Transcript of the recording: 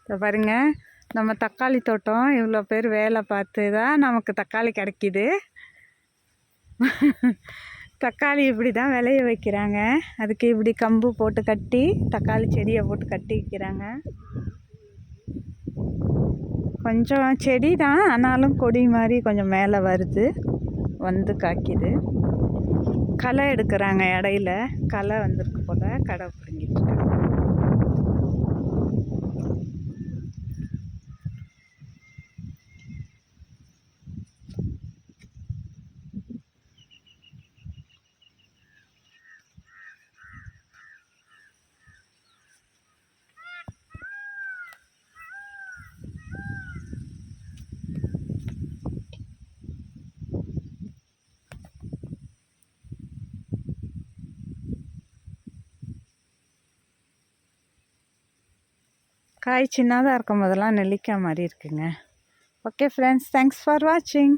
இப்போ பாருங்கள், நம்ம தக்காளி தோட்டம் இவ்வளோ பேர் வேலை பார்த்து தான் நமக்கு தக்காளி கிடைக்கிது. தக்காளி இப்படி தான் விளைய வைக்கிறாங்க. அதுக்கு இப்படி கம்பு போட்டு கட்டி தக்காளி செடியை போட்டு கட்டி வைக்கிறாங்க. கொஞ்சம் செடி தான், ஆனாலும் கொடி மாதிரி கொஞ்சம் மேலே வருது, வந்து காய்க்குது. களை எடுக்கிறாங்க, இடையில களை வந்திருக்கு போல், கடை பிடிங்கிட்டு இருக்காங்க. காய் சின்னதாக இருக்கும் போதெல்லாம் நெல்லிக்காய் மாதிரி இருக்குங்க. ஓகே ஃப்ரெண்ட்ஸ், தேங்க்ஸ் ஃபார் வாட்சிங்.